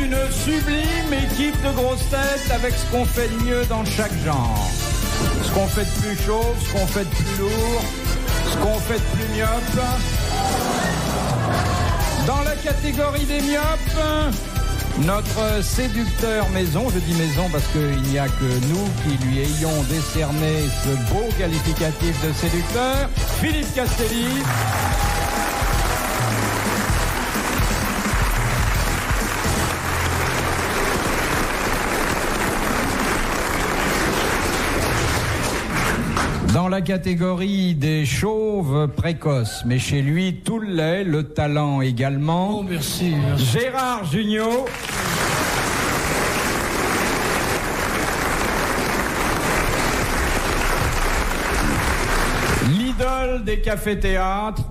une sublime équipe de grosses têtes avec ce qu'on fait de mieux dans chaque genre. Ce qu'on fait de plus chauve, ce qu'on fait de plus lourd, ce qu'on fait de plus myope. Dans la catégorie des myopes, notre séducteur maison, je dis maison parce qu'il n'y a que nous qui lui ayons décerné ce beau qualificatif de séducteur, Philippe Castelli. Dans la catégorie des chauves précoces, mais chez lui, tout le lait, le talent également. Oh, merci. Gérard Jugnot. L'idole des cafés-théâtres,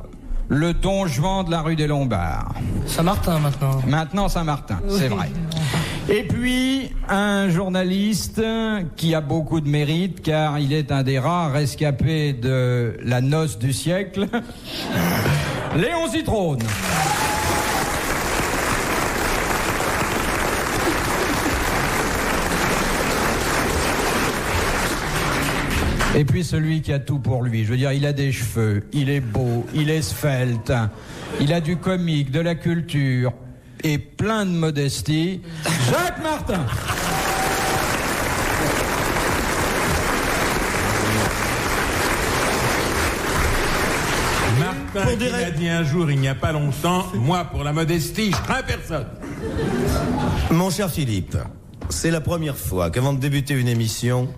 le Don Juan de la rue des Lombards. Saint-Martin maintenant. Maintenant Saint-Martin, c'est vrai. Et puis, un journaliste qui a beaucoup de mérite, car il est un des rares rescapés de la noce du siècle, Léon Zitrone. Et puis celui qui a tout pour lui, je veux dire, il a des cheveux, il est beau, il est svelte, il a du comique, de la culture et plein de modestie, Jacques Martin. Martin qui m'a dit un jour, il n'y a pas longtemps, moi pour la modestie, je crains personne. Mon cher Philippe, c'est la première fois qu'avant de débuter une émission...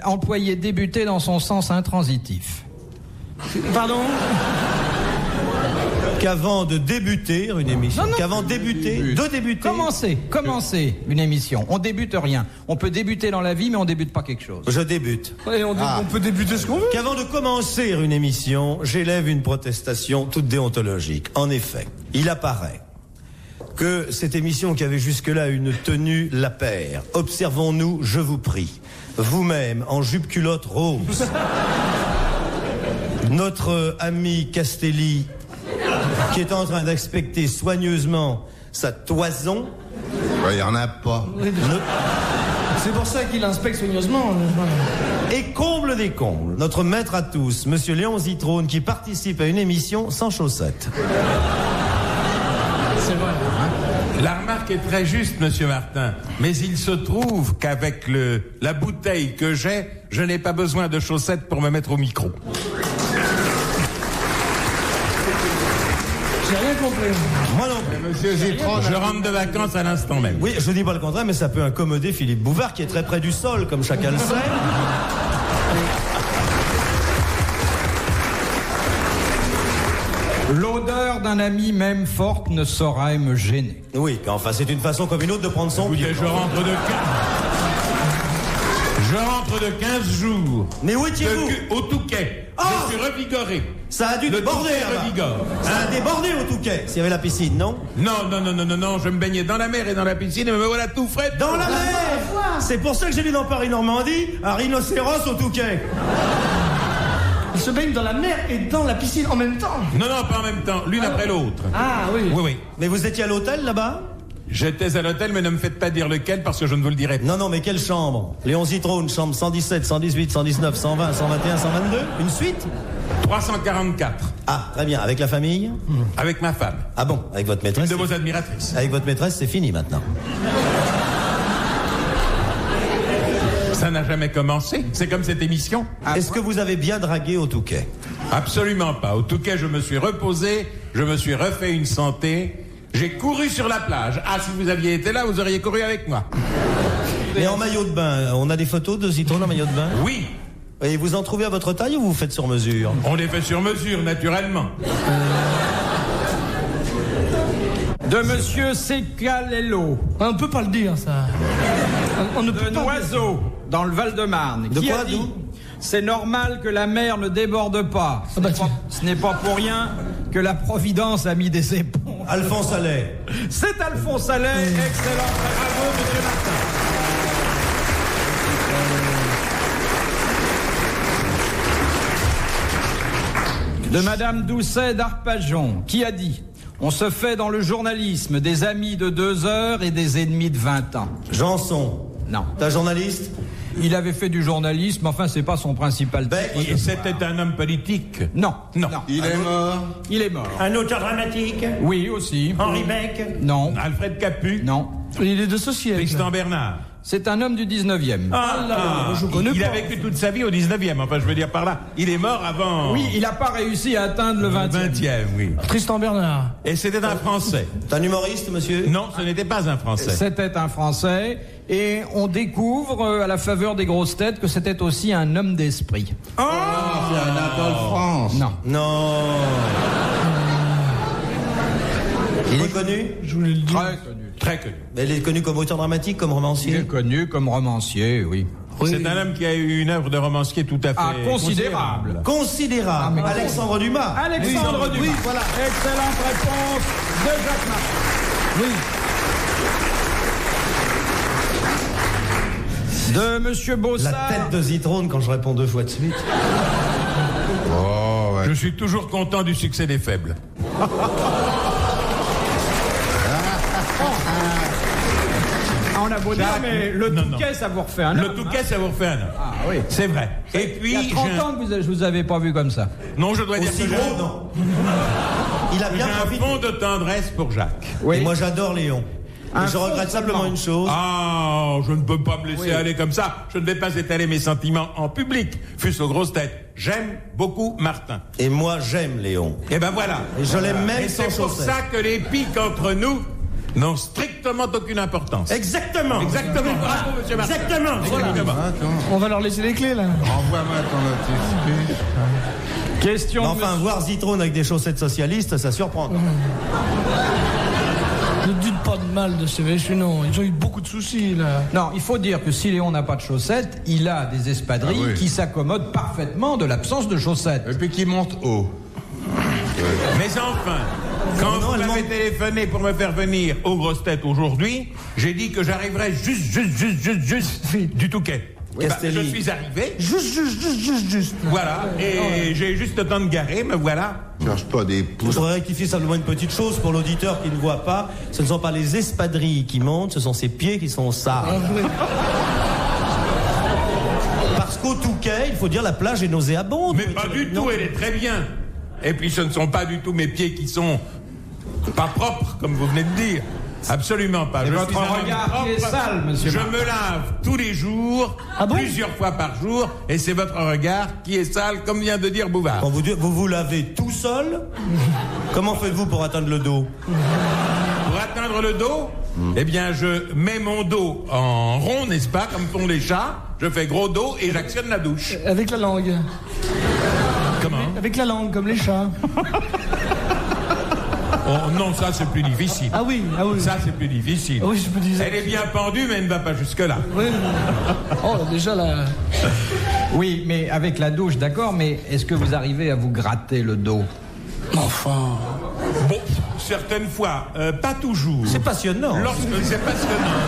Employer débuter dans son sens intransitif. Pardon ? Qu'avant de débuter une émission... Non. Qu'avant de débuter... Commencer une émission. On débute rien. On peut débuter dans la vie, mais on débute pas quelque chose. Je débute. Et on peut débuter ce qu'on veut. Qu'avant de commencer une émission, j'élève une protestation toute déontologique. En effet, il apparaît que cette émission qui avait jusque-là une tenue la paire, observons-nous, je vous prie, vous-même en jupe-culotte rose, notre ami Castelli qui est en train d'inspecter soigneusement sa toison. Il n'y en a pas. C'est pour ça qu'il inspecte soigneusement. Et comble des combles, notre maître à tous, monsieur Léon Zitrone, qui participe à une émission sans chaussettes. C'est vrai. La remarque est très juste, monsieur Martin, mais il se trouve qu'avec la bouteille que j'ai, je n'ai pas besoin de chaussettes pour me mettre au micro. J'ai rien compris. Moi non plus. Monsieur Zitrone, je rentre de vacances à l'instant même. Oui, je dis pas le contraire, mais ça peut incommoder Philippe Bouvard, qui est très près du sol, comme chacun le sait. L'odeur d'un ami même forte ne saurait me gêner. Oui, enfin, c'est une façon comme une autre de prendre son pied. Écoutez, je rentre de 15 jours. Mais où étiez-vous? Au Touquet. Oh, je suis revigoré. Ça a dû déborder, là-bas. Ça a débordé au Touquet, s'il y avait la piscine, non? Non, je me baignais dans la mer et dans la piscine et me voilà tout frais. Dans la mer! C'est pour ça que j'ai lu dans Paris-Normandie un rhinocéros au Touquet. Il se baigne dans la mer et dans la piscine en même temps. Non, pas en même temps, l'une après l'autre. Ah oui. Oui. Mais vous étiez à l'hôtel, là-bas? J'étais à l'hôtel, mais ne me faites pas dire lequel parce que je ne vous le dirai pas. Non, mais quelle chambre? Léon Zitrone, chambre 117, 118, 119, 120, 121, 122? Une suite? 344. Ah, très bien. Avec la famille? Avec ma femme. Ah bon, avec votre maîtresse? Une de vos admiratrices. Avec votre maîtresse, c'est fini maintenant. Ça n'a jamais commencé. C'est comme cette émission. Est-ce que vous avez bien dragué au Touquet? Absolument pas. Au Touquet, je me suis reposé, je me suis refait une santé. J'ai couru sur la plage. Ah, si vous aviez été là, vous auriez couru avec moi. Et en maillot de bain, on a des photos de Zitrone en maillot de bain? Oui. Et vous en trouvez à votre taille ou vous faites sur mesure? On les fait sur mesure, naturellement. De monsieur Secalello. On peut pas le dire, ça. On ne peut De pas. Noiseau, dans le Val-de-Marne. De Qui quoi, a dit d'où? C'est normal que la mer ne déborde pas. Ah bah, Ce n'est pas pour rien que la Providence a mis des éponges. Alphonse Allais. C'est Alphonse Allais. Excellent. Bravo, monsieur Martin. De Madame Doucet d'Arpajon, qui a dit: On se fait dans le journalisme des amis de 2 heures et des ennemis de 20 ans. Janson. Non. T'es un journaliste? Il avait fait du journalisme, enfin, c'est pas son principal Beck. Et c'était un homme politique? Non. Non. Il est mort. Il est mort. Un auteur dramatique. Oui, aussi. Henri Beck. Non. Alfred Capu? Non. Il est de ce siècle. Tristan Bernard? C'est un homme du 19e. je connais il pas. a vécu toute sa vie au 19e, enfin je veux dire par là. Il est mort avant... Oui, il n'a pas réussi à atteindre le 20e. 20e, oui. Tristan Bernard. Et c'était un Français? T'es un humoriste, monsieur? Non, ce n'était pas un Français. C'était un Français. Et on découvre, à la faveur des grosses têtes, que c'était aussi un homme d'esprit. C'est Anatole France. Non. Non. Il est connu? Je voulais le dire. Très connu. Très connu. Mais il est connu comme auteur dramatique, comme Il est romancier? connu comme romancier, oui. C'est un homme qui a eu une œuvre de romancier tout à fait... Ah, considérable. Considérable. mais- Alexandre Dumas. Alexandre Dumas. Oui, voilà. Excellente réponse de Jacques Martin. De Monsieur La Bossard. tête de Zitrone quand je réponds 2 fois de suite. Oh, ouais. Je suis toujours content du succès des faibles. On a beau dire, mais le Non, Touquet, ça vous refait un homme. Le Touquet, ça vous refait un homme. Ah oui. C'est vrai. Et puis... Il y a 30 ans que je vous avais pas vu comme ça. Non, je dois dire Aussi que gros, non. Il a j'ai bien un profité. fond de tendresse pour Jacques. Oui. Et moi j'adore Léon. Un Et je regrette fond simplement seulement. une chose. Ah, je ne peux pas me laisser aller comme ça. Je ne vais pas étaler mes sentiments en public, fût-ce aux grosses têtes. J'aime beaucoup Martin. Et moi j'aime Léon. Et ben voilà. Et je l'aime même Et sans c'est pour chaussettes. ça que les piques entre nous n'ont strictement aucune importance. Exactement. Exactement. Bravo, monsieur Martin. Exactement. Voilà. Exactement. On va leur laisser les clés, là. Renvoie-moi ton notice. Question. Mais de enfin, voir Zitrone avec des chaussettes socialistes, ça surprend. Ne dites pas de mal de ces vêches, non. Ils ont eu beaucoup de soucis, là. Non, il faut dire que si Léon n'a pas de chaussettes, il a des espadrilles Ah oui. qui s'accommodent parfaitement de l'absence de chaussettes. Et puis qui monte haut. Mais enfin, quand Non, vous elle m'avez manque- téléphoné pour me faire venir aux grosses têtes aujourd'hui, j'ai dit que j'arriverais juste du Touquet. Eh ben, Castelli. je suis arrivé, Juste. voilà, et j'ai juste le temps de garer, me voilà. Cherche pas des Je pouces. voudrais rectifier simplement une petite chose pour l'auditeur qui ne voit pas. Ce ne sont pas les espadrilles qui montent, ce sont ses pieds qui sont sales. Parce qu'au Touquet, il faut dire, la plage est nauséabonde. Mais pas du tout, elle est très bien. Et puis ce ne sont pas du tout mes pieds qui sont pas propres, comme vous venez de dire. Absolument pas. Et Je votre suis un homme regard qui est propre. sale, monsieur Je Martin. me lave tous les jours, Ah bon plusieurs fois par jour, et c'est votre regard qui est sale, comme vient de dire Bouvard. Quand vous lavez tout seul, comment faites-vous pour atteindre le dos? Pour atteindre le dos, eh bien, je mets mon dos en rond, n'est-ce pas, comme font les chats. Je fais gros dos et j'actionne la douche. Avec la langue. Comment? Avec la langue, comme les chats. Oh non, ça c'est plus difficile. Ah oui. Ça c'est plus difficile. Ah oui, je me disais. Elle est bien pendue, mais elle ne va pas jusque-là. Oui. Oh, déjà, là. Oui, mais avec la douche, d'accord, mais est-ce que vous arrivez à vous gratter le dos? Enfin. Bon, certaines fois, pas toujours. C'est passionnant. Lorsque c'est passionnant.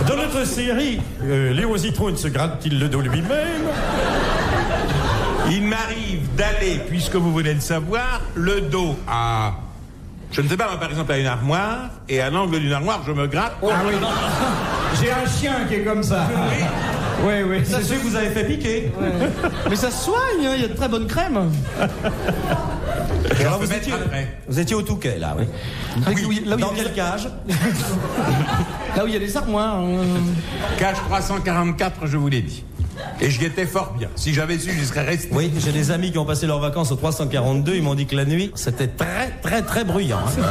Dans notre série, Léon Zitrone se gratte-t-il le dos lui-même? Il m'arrive d'aller, puisque vous voulez le savoir, le dos à... Je ne sais pas, moi, par exemple, à une armoire, et à l'angle d'une armoire, je me gratte. Ah oui. J'ai un chien qui est comme ça. Oui, oui. C'est celui que vous avez fait piquer. Mais ça se soigne, hein, il y a de très bonnes crèmes. Et alors, peux mettre après. vous étiez au Touquet, là, oui. Avec- là où il y a Dans des- quelle cage? Là où il y a des armoires. Cage 344, je vous l'ai dit. Et j'y étais fort bien. Si j'avais su, j'y serais resté. Oui, j'ai des amis qui ont passé leurs vacances au 342. Ils m'ont dit que la nuit, c'était très bruyant. hein.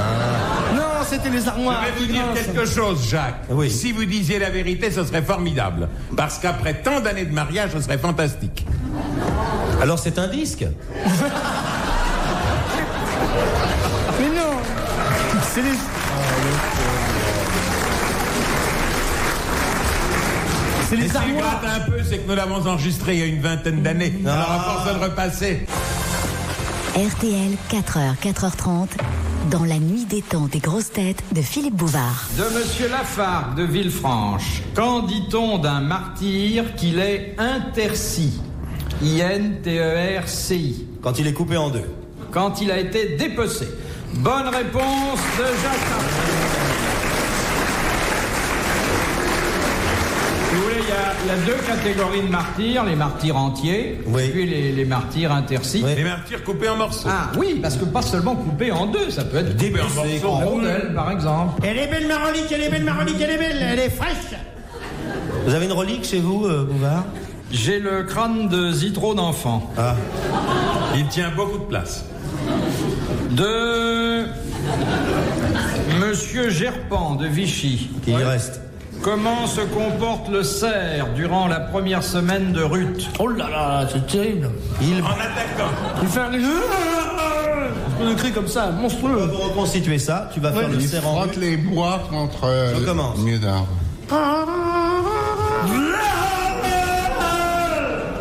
Non, c'était les armoires. Je vais vous dire quelque chose, Jacques. Oui. Si vous disiez la vérité, ce serait formidable. Parce qu'après tant d'années de mariage, ce serait fantastique. Alors c'est un disque? Mais non. C'est les. C'est Et les s'il armoires. gratte un peu, c'est que nous l'avons enregistré il y a une vingtaine d'années. Alors à force de le repasser. RTL, 4h, 4h30, dans la nuit des temps des grosses têtes de Philippe Bouvard. De Monsieur Lafargue de Villefranche. Qu'en dit-on d'un martyr qu'il est interci? INTERCI. Quand il est coupé en deux. Quand il a été dépecé. Bonne réponse de Jacques Martin. Si vous voulez, il y a deux catégories de martyrs, les martyrs entiers, Oui. puis les martyrs intersites. Oui. Les martyrs coupés en morceaux. Ah oui, parce que pas seulement coupés en deux, ça peut être Coupés en découpé morceaux. en rondelles, par exemple. Elle est belle, ma relique, elle est belle, ma relique, elle est belle, elle est fraîche. Vous avez une relique chez vous, Bouvard? J'ai le crâne de Zitro d'enfant. Ah. Il tient beaucoup de place. De Monsieur Gerpant de Vichy. Il y reste. Comment se comporte le cerf durant la première semaine de Ruth? Oh là là, c'est terrible. Il En attaquant. Il fait un cri comme ça, monstrueux. va vous reconstituer ça. Tu vas faire le Il serrant. frotte les bois contre Je commence. mieux d'arbres.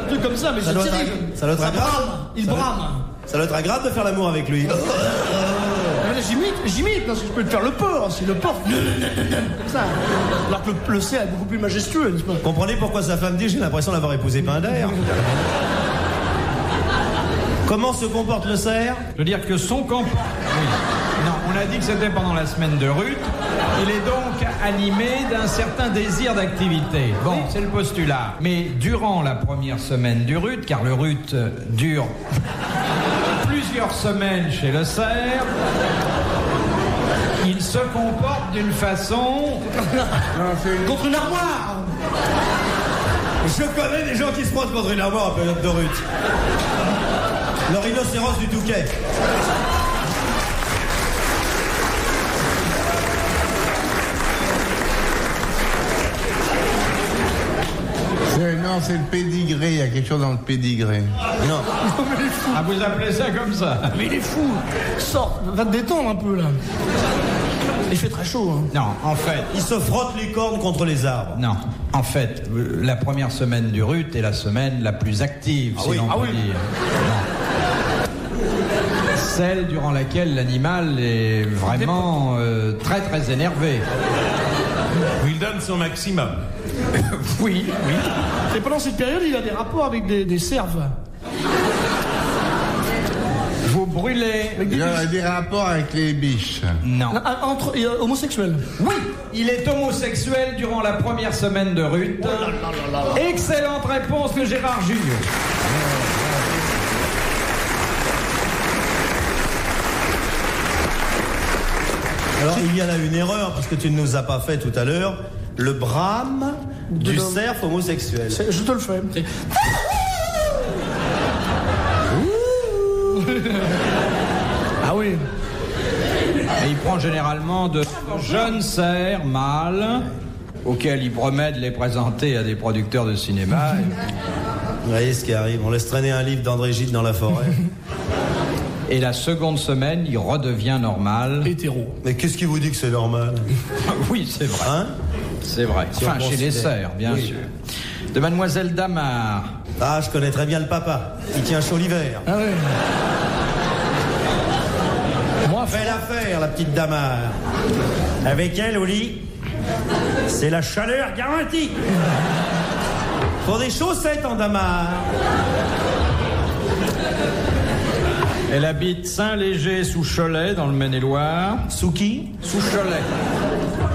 Un truc comme ça, mais Ça c'est doit terrible. être- ça doit être Ça agréable. brame, il brame. Ça doit être agréable de faire l'amour avec lui. J'imite, parce que je peux te faire le porc, si le porc. Comme ça. Alors que le cerf est beaucoup plus majestueux, n'est-ce pas? Comprenez pourquoi sa femme dit j'ai l'impression d'avoir épousé Pinder. Comment se comporte le cerf? Je veux dire que son comportement... Oui. Non, on a dit que c'était pendant la semaine de Ruth. Il est donc animé d'un certain désir d'activité. Bon, c'est le postulat. Mais durant la première semaine du Ruth, car le Ruth dure plusieurs semaines chez le cerf, il se comporte d'une façon... Contre une armoire. Je connais des gens qui se frottent contre une armoire en période de Ruth. Le rhinocéros du Touquet. Non, c'est le pédigré. Il y a quelque chose dans le pédigré. Non. Ah, vous appelez ça comme ça? Mais il est fou. Sors, va te détendre un peu là. Il fait très chaud. Hein. Non, en fait... Il se frotte les cornes contre les arbres. Non, en fait, la première semaine du Ruth est la semaine la plus active, si l'on peut dire. Non. Celle durant laquelle l'animal est vraiment très très énervé. Où il donne son maximum. Oui, oui. Et pendant cette période, il a des rapports avec des cerves. Vous brûlez... Il a des rapports avec les biches. Non. Entre homosexuels. Oui, il est homosexuel durant la première semaine de Ruth. Excellente réponse de Gérard Junior. Alors, il y en a une erreur, parce que tu ne nous as pas fait tout à l'heure. Le brame du cerf homosexuel. Je te le fais. Ah oui. Et il prend généralement de jeunes cerfs mâles auxquels il promet de les présenter à des producteurs de cinéma. Vous voyez ce qui arrive. On laisse traîner un livre d'André Gide dans la forêt. Et la seconde semaine, il redevient normal. Hétéro. Mais qu'est-ce qui vous dit que c'est normal? Oui, c'est vrai. Hein? C'est vrai. Si Enfin, on chez les considère. cerfs, bien Oui. sûr. De Mademoiselle Damar. Ah, je connais très bien le papa. Il tient chaud l'hiver. Ah oui. Moi, Fait l'affaire, la petite Damar. Avec elle, au lit, c'est la chaleur garantie. Pour des chaussettes en Damar. Elle habite Saint-Léger sous Cholet, dans le Maine-et-Loire. Sous qui? Sous Cholet.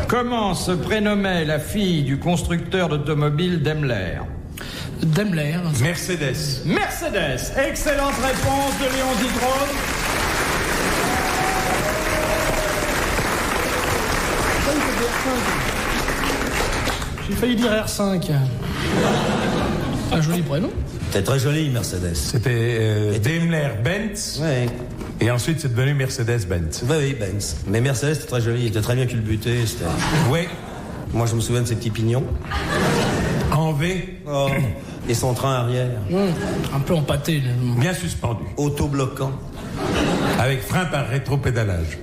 Comment se prénommait la fille du constructeur d'automobile Daimler? Daimler. Mercedes. Mercedes. Excellente réponse de Léon Zitrone. J'ai failli dire R5. Un joli prénom. C'est très joli, Mercedes. C'était Daimler-Benz. Ouais. Et ensuite, c'est devenu Mercedes-Benz. Oui, Benz. Mais Mercedes, c'était très joli. Il était très bien culbuté. C'était... Oui. Moi, je me souviens de ses petits pignons. En V, Oh. Et son train arrière. Un peu empâté. bien suspendu. Autobloquant. Avec frein par rétropédalage.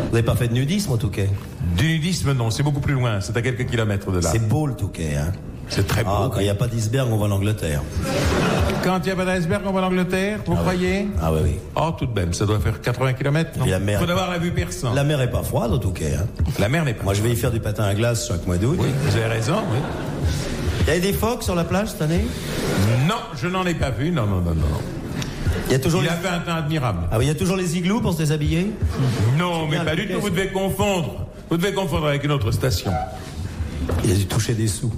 Vous n'avez pas fait de nudisme au Touquet? Du nudisme, non. C'est beaucoup plus loin. C'est à quelques kilomètres de là. C'est beau, le Touquet, hein? C'est très beau. Ah, quand il n'y a pas d'iceberg, on va en Angleterre. Quand il y a pas d'iceberg, on va en Angleterre, vous croyez? Ah oui, oui. Oh, tout de même, ça doit faire 80 km. Et la mer- Faut avoir la vue perçante. La mer est pas froide au Touquet, hein? La mer n'est pas. Moi, je vais y faire du patin à glace chaque mois d'août. Oui, vous avez raison, oui. Il y a des phoques sur la plage cette année? Non, je n'en ai pas vu. Non, non, non, non. Il a fait un teint admirable. Ah oui, il y a toujours les igloos pour se déshabiller? Non, mais pas du tout, vous devez confondre. Vous devez confondre avec une autre station. Il a dû toucher des sous.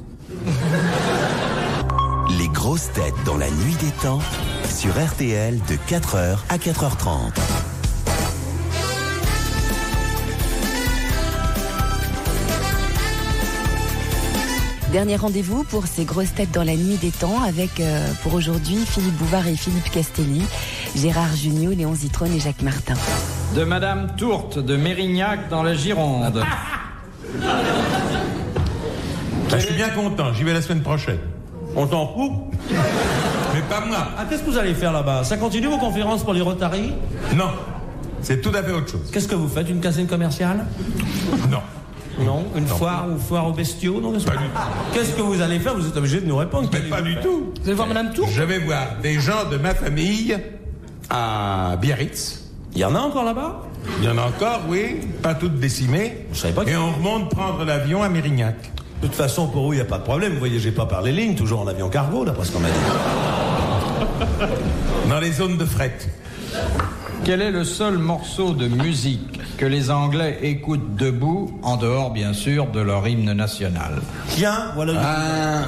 Les grosses têtes dans la nuit des temps sur RTL de 4h à 4h30. Dernier rendez-vous pour ces grosses têtes dans la nuit des temps avec, pour aujourd'hui, Philippe Bouvard et Philippe Castelli, Gérard Jugnot, Léon Zitrone et Jacques Martin. De Madame Tourte de Mérignac dans la Gironde. Je suis bien content, j'y vais la semaine prochaine. On t'en fout? Mais pas moi. Ah, qu'est-ce que vous allez faire là-bas? Ça continue vos conférences pour les Rotary? Non, c'est tout à fait autre chose. Qu'est-ce que vous faites? Une caserne commerciale? Non. Non, une foire ou foire aux bestiaux? Non, Pas du tout. qu'est-ce que vous allez faire? Vous êtes obligé de nous répondre. Mais pas du tout. Vous allez voir Madame Tour? Je vais voir des gens de ma famille à Biarritz. Il y en a encore là-bas? Il y en a encore, oui, pas toutes décimées. Je savais pas que- Et on remonte prendre l'avion à Mérignac. De toute façon, pour vous, il n'y a pas de problème. Vous voyagez pas par les lignes, toujours en avion cargo, d'après ce qu'on m'a dit. Dans les zones de fret. Quel est le seul morceau de musique que les Anglais écoutent debout, en dehors bien sûr de leur hymne national? Tiens, voilà.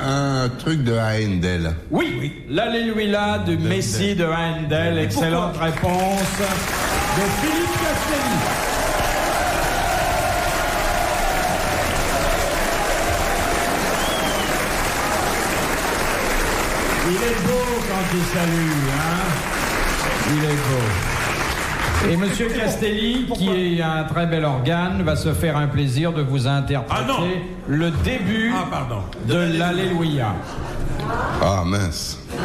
Un truc de Handel. Oui, l'Alléluia du Messie de Handel. Excellente réponse de Philippe Castelli. Il est beau quand il salue, hein? Il est beau. Et Monsieur Castelli, qui est un très bel organe, va se faire un plaisir de vous interpréter le début de l'Alléluia. Ah mince. Non,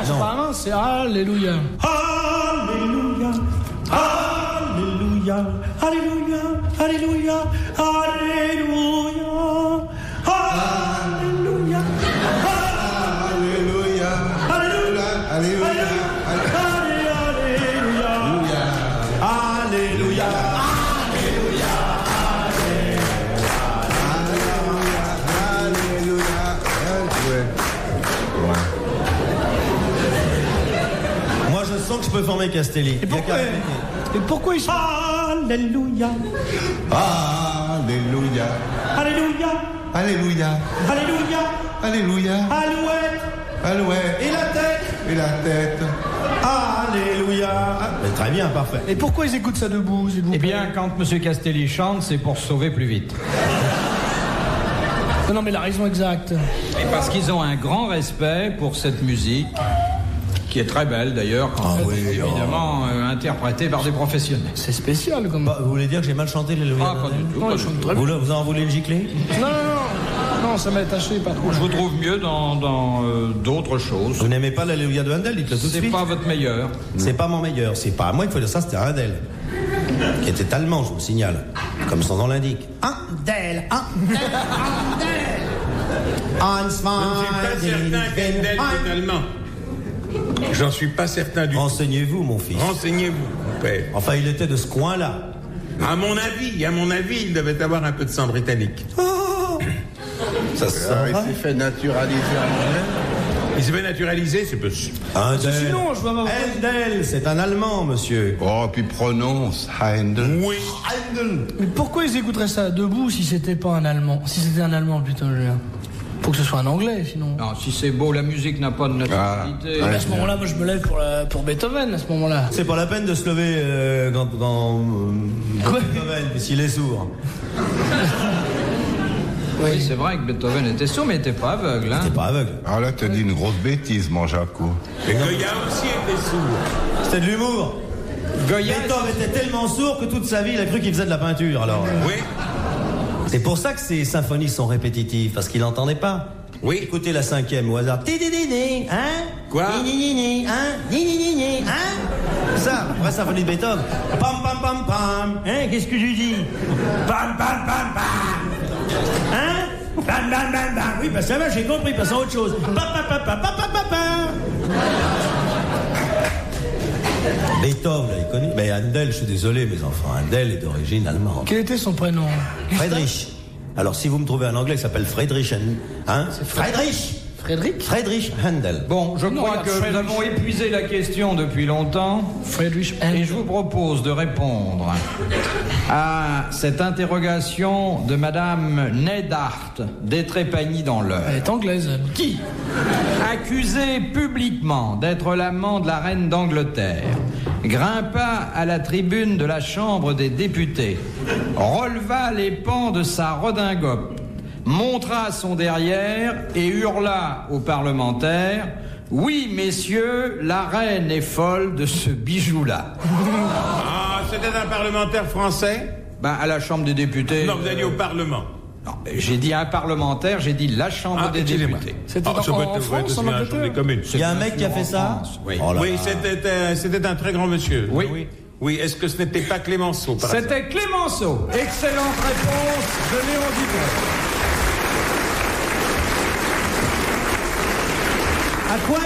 c'est pas mince, c'est Alléluia. Alléluia, Alléluia, Alléluia, Alléluia, Alléluia, Alléluia, Alléluia. Alléluia. Alléluia, Alléluia. Moi, je sens que je peux former Castelli. Et pourquoi ils sont... Alléluia, Alléluia. Alléluia, Alléluia. Alléluia, Alléluia. Alouette, Alouette. et la tête, Et la tête. Alléluia. Très bien, parfait. Et pourquoi ils écoutent ça debout, s'il vous Eh plaît? bien, quand Monsieur Castelli chante, c'est pour se sauver plus vite. Non, mais la raison exacte. Et parce qu'ils ont un grand respect pour cette musique, qui est très belle d'ailleurs, quand évidemment interprétée par des professionnels. C'est spécial comme... Bah, vous voulez dire que j'ai mal chanté l'Alléluia? Ah, pas du tout. Non, pas ils du chantent tout. très bien. Vous en voulez le gicler? Non, ça m'a attaché, pas trop. Je vous trouve mieux dans d'autres choses. Vous n'aimez pas l'Alléluia de Handel? Dites-le tout de C'est suite. pas votre meilleur. C'est pas mon meilleur. C'est pas à moi qu'il faut dire ça, c'était Handel. Qui était allemand, je vous le signale. Comme son nom l'indique. Handel, Handel, Handel. Je ne suis pas certain qu'Handel est allemand. J'en suis pas certain du tout. Renseignez-vous, mon fils. Renseignez-vous, mon père. Enfin, il était de ce coin-là. À mon avis, il devait avoir un peu de sang britannique. Ça se Il s'est fait naturaliser en anglais. Il s'est fait naturaliser, c'est possible. Handel. Sinon, je vois ma... Handel, c'est un Allemand, monsieur. Oh, puis prononce Handel. Oui. Mais pourquoi ils écouteraient ça debout si c'était pas un Allemand? Si c'était un Allemand, plutôt, je veux dire. Faut que ce soit un Anglais, sinon. Non, si c'est beau, la musique n'a pas de nationalité. Ah, Mais à ce moment-là, moi, je me lève pour Beethoven, à ce moment-là. C'est pas la peine de se lever quand Beethoven, puisqu'il est sourd. Oui, c'est vrai que Beethoven était sourd, mais il n'était pas aveugle. Hein. T'es pas aveugle. Alors là, t'as dit une grosse bêtise, mon Jaco. Et Goya aussi était sourd. C'était de l'humour. Goya, Beethoven était tellement sourd que toute sa vie, il a cru qu'il faisait de la peinture, alors. Oui. C'est pour ça que ces symphonies sont répétitives, parce qu'il n'entendait pas. Oui. Écoutez la cinquième au hasard. Ti-di-di-di, hein? Quoi? Ni-ni-ni-ni, hein? Ni-ni-ni-ni, hein? Ça, la vraie symphonie de Beethoven. Pam, pam, pam, pam. Hein? Qu'est-ce que je dis? Pam, pam, pam, pam. Hein? Pam, pam, pam, pam. Oui, bah ça va, j'ai compris, passons à autre chose. Pam, pam, pam, pam, pam, pam, pam, pam. Beethoven, il est connu. Mais Handel, je suis désolé, mes enfants. Handel est d'origine allemande. Quel était son prénom? Friedrich. Alors, si vous me trouvez un anglais qui s'appelle Friedrich, hein? C'est Friedrich. Friedrich Handel. Bon, je crois que nous avons épuisé la question depuis longtemps. Friedrich Handel. Et je vous propose de répondre à cette interrogation de Madame Neidhart d'Étrépagny dans l'Eure. Elle est anglaise. Qui, accusé publiquement d'être l'amant de la reine d'Angleterre, grimpa à la tribune de la Chambre des députés, releva les pans de sa redingote, montra son derrière et hurla aux parlementaires: « Oui, messieurs, la reine est folle de ce bijou-là. » Ah, c'était un parlementaire français? Ben, à la Chambre des députés... Non, vous avez dit au Parlement. Non, j'ai dit un parlementaire, j'ai dit la Chambre des députés. C'était ça peut être France, en aussi un Chambre des communes. Il y a un mec qui a fait ça? Oui, Oh là Oui, là. c'était un très grand monsieur. oui. Oui, est-ce que ce n'était pas Clémenceau, par exemple? C'était Clémenceau. Excellente réponse de Léon Dubois. À quoi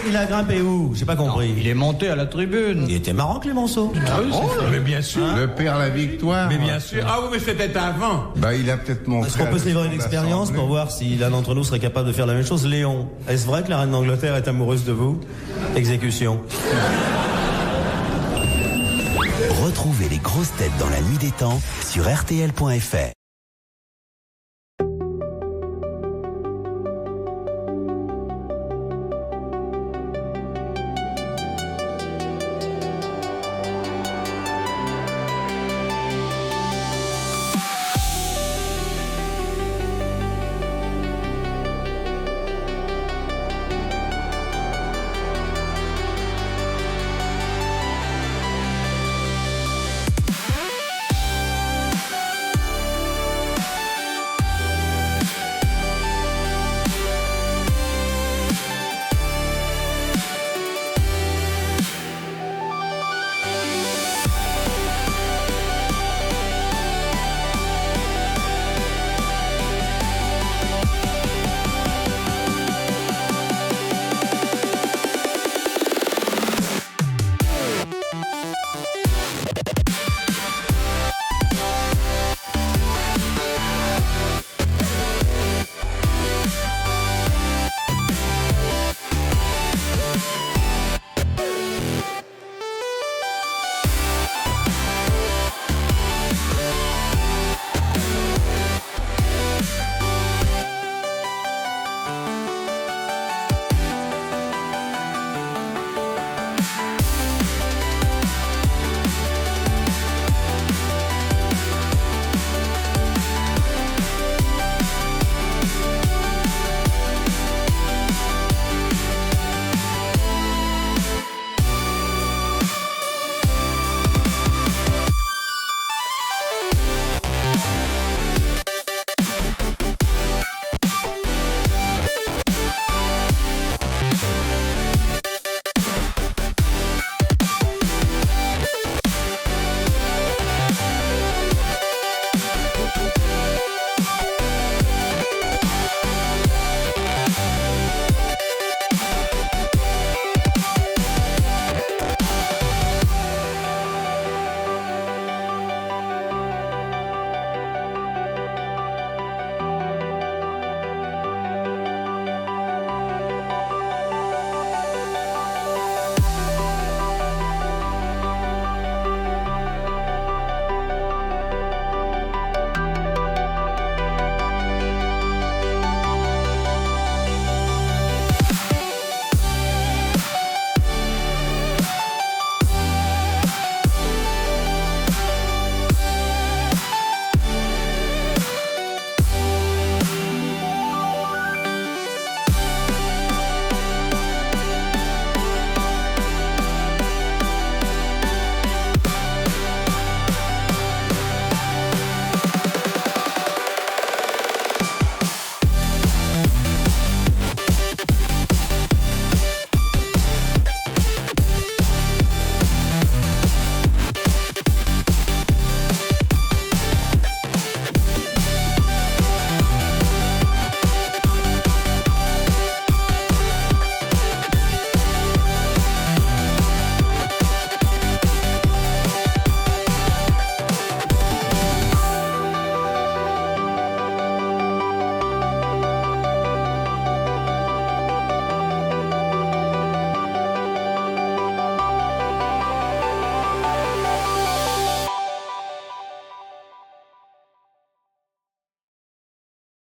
il a grimpé où? J'ai pas compris. Il est monté à la tribune. Il était marrant, Clémenceau. Mais bien sûr. Le père la victoire. Mais bien sûr. Ah oui, mais c'était avant. Bah, il a peut-être montré. Est-ce qu'on peut se livrer une expérience pour voir si l'un d'entre nous serait capable de faire la même chose? Léon, est-ce vrai que la reine d'Angleterre est amoureuse de vous? Exécution. Retrouvez les grosses têtes dans la nuit des temps sur RTL.fr.